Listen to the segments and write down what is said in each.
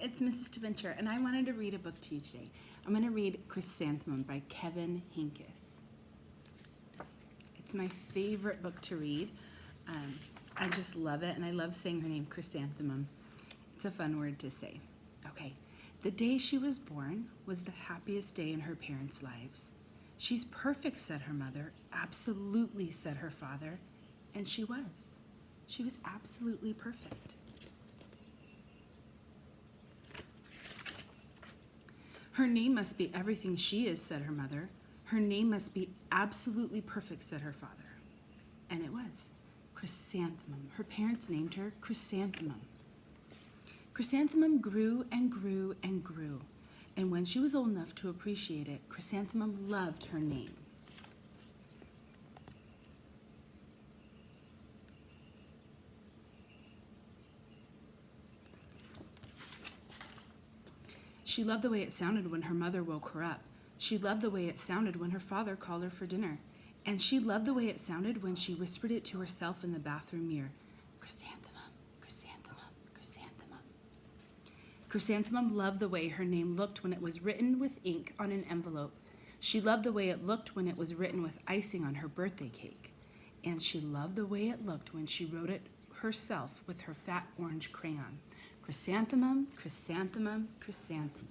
it's Mrs. Thavincher, and I wanted to read a book to you today. I'm going to read Chrysanthemum by Kevin Hinckus. It's my favorite book to read. I just love it, and I love saying her name, Chrysanthemum. It's a fun word to say. Okay, the day she was born was the happiest day in her parents' lives. She's perfect, said her mother. Absolutely, said her father. And she was. She was absolutely perfect. Her name must be everything she is, said her mother. Her name must be absolutely perfect, said her father. And it was. Chrysanthemum. Her parents named her Chrysanthemum. Chrysanthemum grew and grew and grew. And when she was old enough to appreciate it, Chrysanthemum loved her name. She loved the way it sounded when her mother woke her up. She loved the way it sounded when her father called her for dinner. And she loved the way it sounded when she whispered it to herself in the bathroom mirror. Chrysanthemum, chrysanthemum, chrysanthemum. Chrysanthemum loved the way her name looked when it was written with ink on an envelope. She loved the way it looked when it was written with icing on her birthday cake. And she loved the way it looked when she wrote it herself with her fat orange crayon. Chrysanthemum, chrysanthemum, chrysanthemum.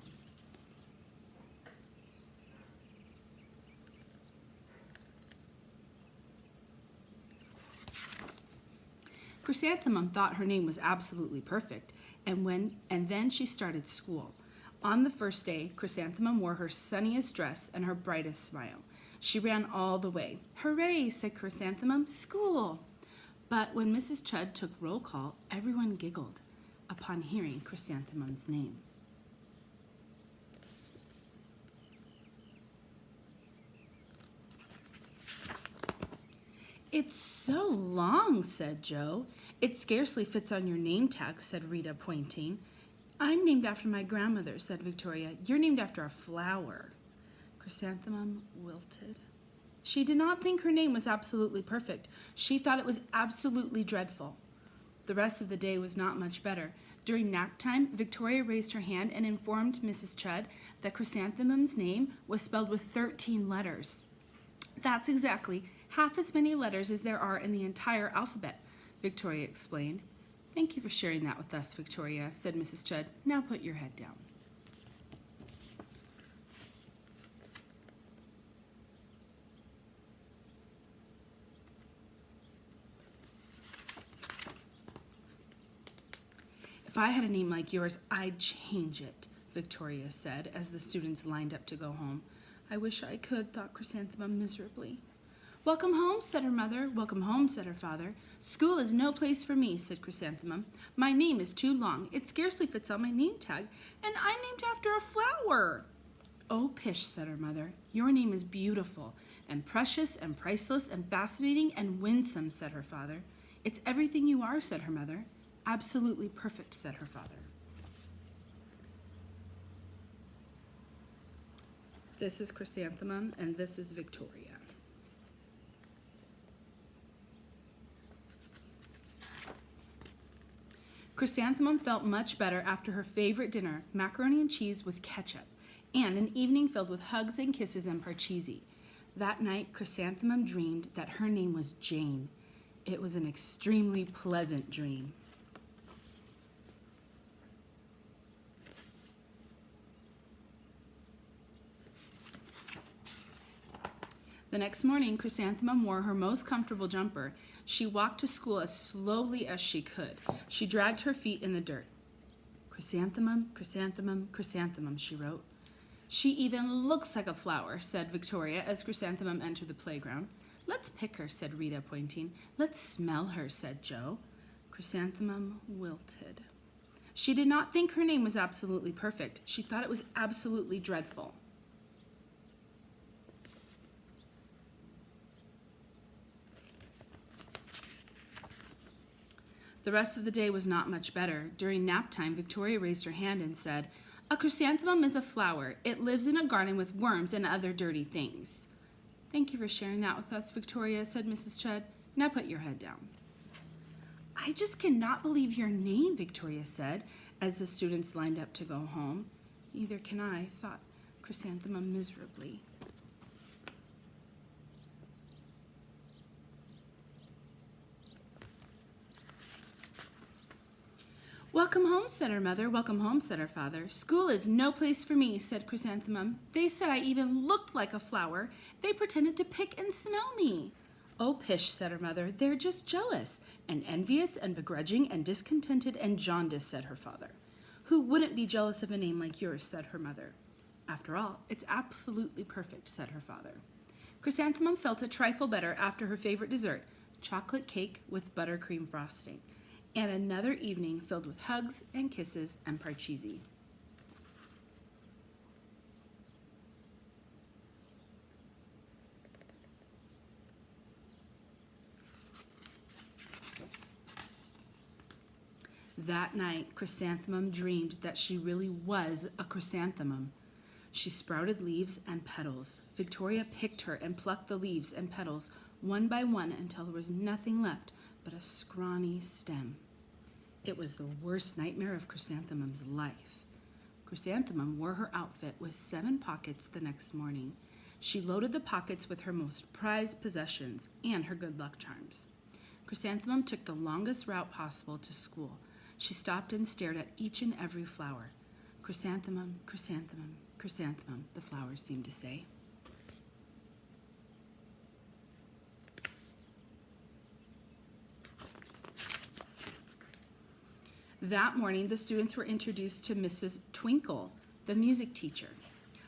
Chrysanthemum thought her name was absolutely perfect, and then she started school. On the first day, Chrysanthemum wore her sunniest dress and her brightest smile. She ran all the way. Hooray, said Chrysanthemum, school! But when Mrs. Chudd took roll call, everyone giggled upon hearing Chrysanthemum's name. It's so long, said Joe. It scarcely fits on your name tag, said Rita, pointing. I'm named after my grandmother, said Victoria. You're named after a flower. Chrysanthemum wilted. She did not think her name was absolutely perfect. She thought it was absolutely dreadful. The rest of the day was not much better. During nap time, Victoria raised her hand and informed Mrs. Chudd that Chrysanthemum's name was spelled with 13 letters. That's exactly half as many letters as there are in the entire alphabet, Victoria explained. Thank you for sharing that with us, Victoria, said Mrs. Chudd. Now put your head down. If I had a name like yours, I'd change it, Victoria said as the students lined up to go home. I wish I could, thought Chrysanthemum miserably. Welcome home, said her mother. Welcome home, said her father. School is no place for me, said Chrysanthemum. My name is too long. It scarcely fits on my name tag, and I'm named after a flower. Oh, pish, said her mother. Your name is beautiful and precious and priceless and fascinating and winsome, said her father. It's everything you are, said her mother. Absolutely perfect, said her father. This is Chrysanthemum, and this is Victoria. Chrysanthemum felt much better after her favorite dinner, macaroni and cheese with ketchup, and an evening filled with hugs and kisses and parcheesi. That night, Chrysanthemum dreamed that her name was Jane. It was an extremely pleasant dream. The next morning, Chrysanthemum wore her most comfortable jumper. She walked to school as slowly as she could. She dragged her feet in the dirt. Chrysanthemum, chrysanthemum, chrysanthemum, she wrote. She even looks like a flower, said Victoria as Chrysanthemum entered the playground. Let's pick her, said Rita, pointing. Let's smell her, said Joe. Chrysanthemum wilted. She did not think her name was absolutely perfect. She thought it was absolutely dreadful. The rest of the day was not much better. During nap time, Victoria raised her hand and said, A chrysanthemum is a flower. It lives in a garden with worms and other dirty things. Thank you for sharing that with us, Victoria, said Mrs. Chudd. Now put your head down. I just cannot believe your name, Victoria said, as the students lined up to go home. Neither can I, thought Chrysanthemum miserably. Welcome home, said her mother. Welcome home, said her father. School is no place for me, said Chrysanthemum. They said I even looked like a flower. They pretended to pick and smell me. Oh, pish, said her mother. They're just jealous and envious and begrudging and discontented and jaundiced, said her father. Who wouldn't be jealous of a name like yours, said her mother. After all, it's absolutely perfect, said her father. Chrysanthemum felt a trifle better after her favorite dessert, chocolate cake with buttercream frosting, and another evening filled with hugs and kisses and parcheesi. That night, Chrysanthemum dreamed that she really was a chrysanthemum. She sprouted leaves and petals. Victoria picked her and plucked the leaves and petals one by one until there was nothing left but a scrawny stem. It was the worst nightmare of Chrysanthemum's life. Chrysanthemum wore her outfit with 7 pockets the next morning. She loaded the pockets with her most prized possessions and her good luck charms. Chrysanthemum took the longest route possible to school. She stopped and stared at each and every flower. Chrysanthemum, chrysanthemum, chrysanthemum, the flowers seemed to say. That morning, the students were introduced to Mrs. Twinkle, the music teacher.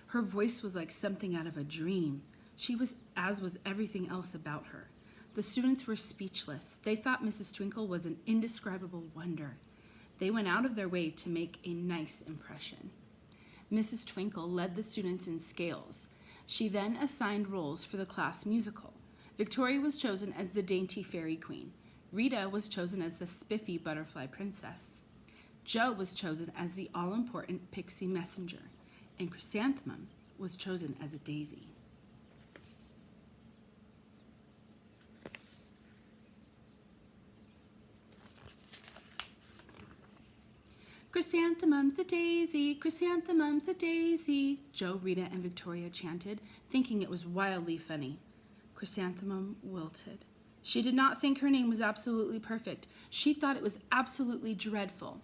Her voice was like something out of a dream. She was, as was everything else about her. The students were speechless. They thought Mrs. Twinkle was an indescribable wonder. They went out of their way to make a nice impression. Mrs. Twinkle led the students in scales. She then assigned roles for the class musical. Victoria was chosen as the dainty fairy queen. Rita was chosen as the spiffy butterfly princess. Jo was chosen as the all-important pixie messenger. And Chrysanthemum was chosen as a daisy. Chrysanthemum's a daisy, chrysanthemum's a daisy, Jo, Rita, and Victoria chanted, thinking it was wildly funny. Chrysanthemum wilted. She did not think her name was absolutely perfect. She thought it was absolutely dreadful.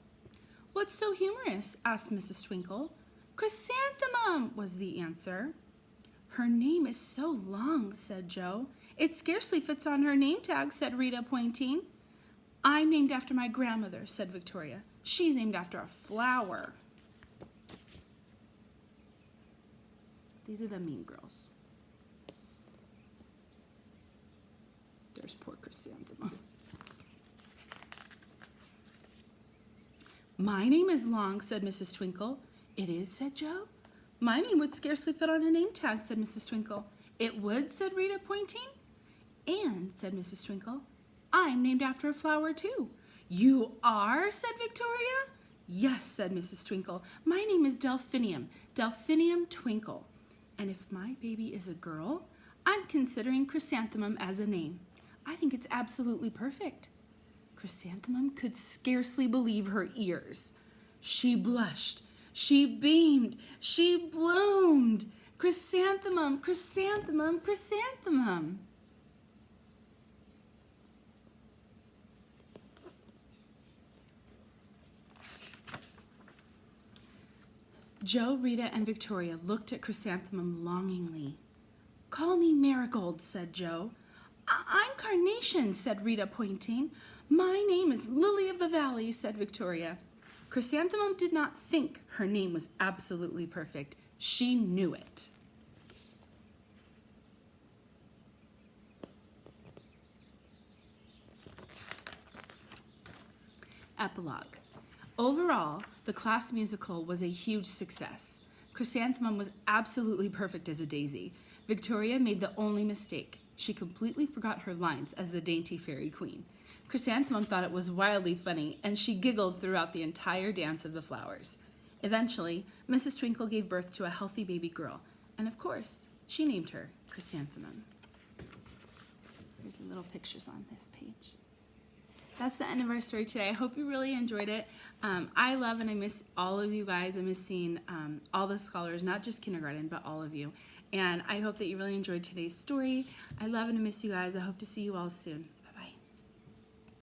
What's so humorous? Asked Mrs. Twinkle. Chrysanthemum, was the answer. Her name is so long, said Jo. It scarcely fits on her name tag, said Rita, pointing. I'm named after my grandmother, said Victoria. She's named after a flower. These are the mean girls. There's poor Chrysanthemum. My name is long, said Mrs. Twinkle. It is, said Jo. My name would scarcely fit on a name tag, said Mrs. Twinkle. It would, said Rita, pointing. And, said Mrs. Twinkle, I'm named after a flower, too. You are, said Victoria. Yes, said Mrs. Twinkle. My name is Delphinium, Delphinium Twinkle. And if my baby is a girl, I'm considering Chrysanthemum as a name. I think it's absolutely perfect. Chrysanthemum could scarcely believe her ears. She blushed. She beamed. She bloomed. Chrysanthemum, chrysanthemum, chrysanthemum. Jo, Rita, and Victoria looked at Chrysanthemum longingly. Call me Marigold, said Jo. I'm Carnation, said Rita, pointing. My name is Lily of the Valley, said Victoria. Chrysanthemum did not think her name was absolutely perfect. She knew it. Epilogue. Overall, the class musical was a huge success. Chrysanthemum was absolutely perfect as a daisy. Victoria made the only mistake. She completely forgot her lines as the dainty fairy queen. Chrysanthemum thought it was wildly funny, and she giggled throughout the entire dance of the flowers. Eventually, Mrs. Twinkle gave birth to a healthy baby girl, and of course, she named her Chrysanthemum. There's little pictures on this page. That's the end of our story today. I hope you really enjoyed it. I love and I miss all of you guys. I miss seeing all the scholars, not just kindergarten, but all of you. And I hope that you really enjoyed today's story. I love and I miss you guys. I hope to see you all soon.